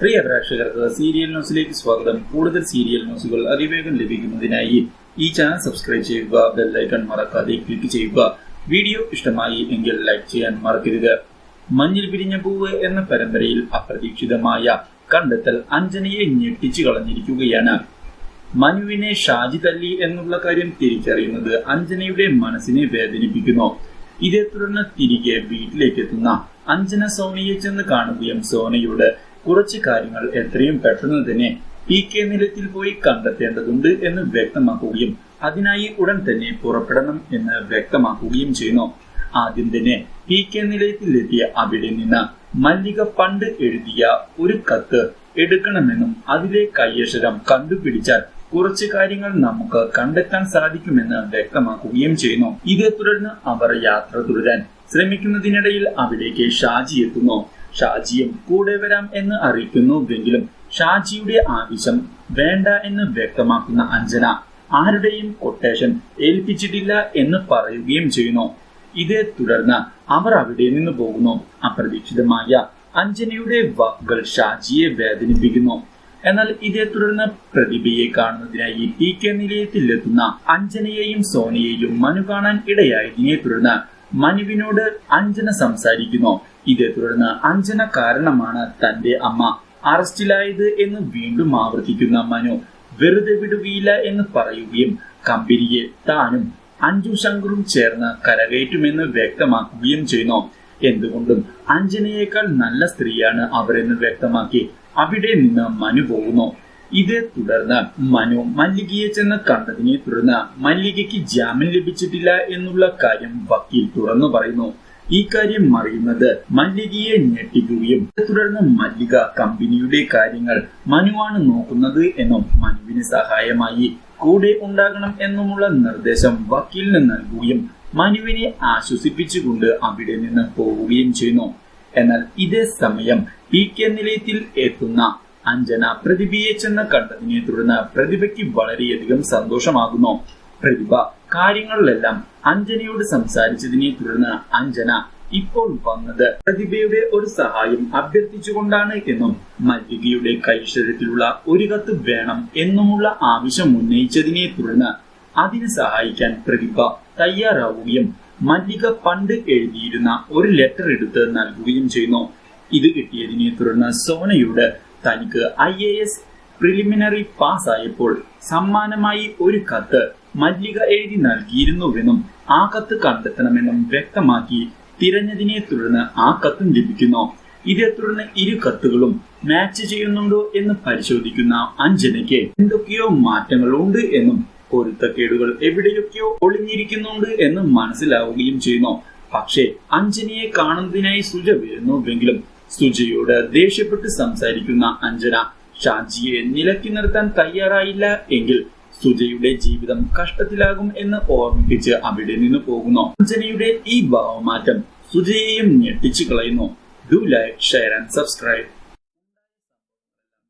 പ്രിയ പ്രേക്ഷകർക്ക് സീരിയൽ ന്യൂസിലേക്ക് സ്വാഗതം. കൂടുതൽ സീരിയൽ ന്യൂസുകൾ അതിവേഗം ലഭിക്കുന്നതിനായി ഈ ചാനൽ സബ്സ്ക്രൈബ് ചെയ്യുക, ബെൽ ഐക്കൺ മറക്കാതെ ക്ലിക്ക് ചെയ്യുക. വീഡിയോ ഇഷ്ടമായി എങ്കിൽ ലൈക്ക് ചെയ്യാൻ മറക്കരുത്. മഞ്ഞിൽ വിരിഞ്ഞ പൂവ് എന്ന പരമ്പരയിൽ അപ്രതീക്ഷിതമായ കണ്ടെത്തൽ അഞ്ജനയെ ഞെട്ടിച്ചു കളഞ്ഞിരിക്കുകയാണ്. മനുവിനെ ഷാജി തല്ലി എന്നുള്ള കാര്യം തിരിച്ചറിയുന്നത് അഞ്ജനയുടെ മനസ്സിനെ വേദനിപ്പിക്കുന്നു. ഇതേ തുടർന്ന് തിരികെ വീട്ടിലേക്ക് എത്തുന്ന അഞ്ജന സോനയെ ചെന്ന് കാണുകയും സോനയോട് കുറച്ച് കാര്യങ്ങൾ എത്രയും പെട്ടെന്ന് തന്നെ PK നിലയത്തിൽ പോയി കണ്ടെത്തേണ്ടതുണ്ട് എന്ന് വ്യക്തമാക്കുകയും അതിനായി ഉടൻ തന്നെ പുറപ്പെടണം എന്ന് വ്യക്തമാക്കുകയും ചെയ്യുന്നു. ആദ്യം തന്നെ PK നിലയത്തിലെത്തിയ അവിടെ നിന്ന് മല്ലിക പണ്ട് എഴുതിയ ഒരു കത്ത് എടുക്കണമെന്നും അതിലെ കയ്യക്ഷരം കണ്ടുപിടിച്ചാൽ കുറച്ച് കാര്യങ്ങൾ നമുക്ക് കണ്ടെത്താൻ സാധിക്കുമെന്ന് വ്യക്തമാക്കുകയും ചെയ്യുന്നു. ഇതേ തുടർന്ന് അവർ യാത്ര തുടരാൻ ശ്രമിക്കുന്നതിനിടയിൽ അവിടേക്ക് ഷാജി എത്തുന്നു. ഷാജിയും കൂടെ വരാം എന്ന് അറിയിക്കുന്നുവെങ്കിലും ഷാജിയുടെ ആവശ്യം വേണ്ട എന്ന് വ്യക്തമാക്കുന്ന അഞ്ജന ആരുടെയും കൊട്ടേഷൻ ഏൽപ്പിച്ചിട്ടില്ല എന്ന് പറയുകയും ചെയ്യുന്നു. ഇതേ തുടർന്ന് അവർ അവിടെ നിന്ന് പോകുന്നു. അപ്രതീക്ഷിതമായ അഞ്ജനയുടെ വാക്കുകൾ ഷാജിയെ വേദനിപ്പിക്കുന്നു. എന്നാൽ ഇതേ തുടർന്ന് പ്രതിഭയെ കാണുന്നതിനായി PK നിലയത്തിലെത്തുന്ന അഞ്ജനയെയും സോനയെയും മനു കാണാൻ ഇടയായതിനെ തുടർന്ന് മനുവിനോട് അഞ്ജന സംസാരിക്കുന്നു. ഇതേ തുടർന്ന് അഞ്ജന കാരണമാണ് തന്റെ അമ്മ അറസ്റ്റിലായത് എന്ന് വീണ്ടും ആവർത്തിക്കുന്ന മനു വെറുതെ വിടുകയില്ല എന്ന് പറയുകയും കമ്പനിയെ താനും അഞ്ജു ശങ്കറും ചേർന്ന് കരകയറ്റുമെന്ന് വ്യക്തമാക്കുകയും ചെയ്യുന്നു. എന്തുകൊണ്ടും അഞ്ജനയേക്കാൾ നല്ല സ്ത്രീയാണ് അവരെന്ന് വ്യക്തമാക്കി അവിടെ നിന്ന് മനു പോകുന്നു. ഇതേ തുടർന്ന് മനു മല്ലികയെ ചെന്ന് കണ്ടതിനെ തുടർന്ന് മല്ലികയ്ക്ക് ജാമ്യം ലഭിച്ചിട്ടില്ല എന്നുള്ള കാര്യം വക്കീൽ തുറന്നു പറയുന്നു. ഈ കാര്യം അറിയുന്നത് മല്ലികയെ ഞെട്ടിക്കുകയും തുടർന്ന് മല്ലിക കമ്പനിയുടെ കാര്യങ്ങൾ മനുവാണ് നോക്കുന്നത് എന്നും മനുവിന് സഹായമായി കൂടെ ഉണ്ടാകണം എന്നുമുള്ള നിർദ്ദേശം വക്കീലിന് നൽകുകയും മനുവിനെ ആശ്വസിപ്പിച്ചുകൊണ്ട് അവിടെ നിന്ന് പോവുകയും ചെയ്യുന്നു. എന്നാൽ ഇതേ സമയം PK നിലയത്തിൽ എത്തുന്ന അഞ്ജന പ്രതിഭയെ ചെന്ന് കണ്ടതിനെ തുടർന്ന് പ്രതിഭയ്ക്ക് വളരെയധികം സന്തോഷമാകുന്നു. പ്രതിഭ കാര്യങ്ങളിലെല്ലാം അഞ്ജനയോട് സംസാരിച്ചതിനെ തുടർന്ന് അഞ്ജന ഇപ്പോൾ വന്നത് പ്രതിഭയുടെ ഒരു സഹായം അഭ്യർത്ഥിച്ചുകൊണ്ടാണ് എന്നും മല്ലികയുടെ കൈശരത്തിലുള്ള ഒരു കത്ത് വേണം എന്നുമുള്ള ആവശ്യം ഉന്നയിച്ചതിനെ തുടർന്ന് അതിന് സഹായിക്കാൻ പ്രതിഭ തയ്യാറാവുകയും മല്ലിക പണ്ട് എഴുതിയിരുന്ന ഒരു ലെറ്റർ എടുത്ത് നൽകുകയും ചെയ്യുന്നു. ഇത് കിട്ടിയതിനെ തുടർന്ന് സോനയോട് തനിക്ക് IAS പ്രിലിമിനറി പാസ്സായപ്പോൾ സമ്മാനമായി ഒരു കത്ത് മല്ലിക എഴുതി നൽകിയിരുന്നുവെന്നും ആ കത്ത് കണ്ടെത്തണമെന്നും വ്യക്തമാക്കി തിരഞ്ഞതിനെ തുടർന്ന് ആ കത്തും ലഭിക്കുന്നു. ഇതേ തുടർന്ന് ഇരു കത്തുകളും മാച്ച് ചെയ്യുന്നുണ്ടോ എന്ന് പരിശോധിക്കുന്ന അഞ്ജനയ്ക്ക് എന്തൊക്കെയോ മാറ്റങ്ങളുണ്ട് എന്നും പൊരുത്തക്കേടുകൾ എവിടെയൊക്കെയോ ഒളിഞ്ഞിരിക്കുന്നുണ്ട് എന്ന് മനസ്സിലാവുകയും ചെയ്യുന്നു. പക്ഷേ അഞ്ജനയെ കാണുന്നതിനായി സുജ വരുന്നുവെങ്കിലും സുജയോട് ദേഷ്യപ്പെട്ട് സംസാരിക്കുന്ന അഞ്ജന ഷാജിയെ നിലക്കി നിർത്താൻ തയ്യാറായില്ല എങ്കിൽ സുജയുടെ ജീവിതം കഷ്ടത്തിലാകും എന്ന് ഓർമ്മിപ്പിച്ച് അവിടെ നിന്ന് പോകുന്നു. അഞ്ജനയുടെ ഈ ഭാവമാറ്റം സുജയെയും ഞെട്ടിച്ചു കളയുന്നു. Do like, share and subscribe.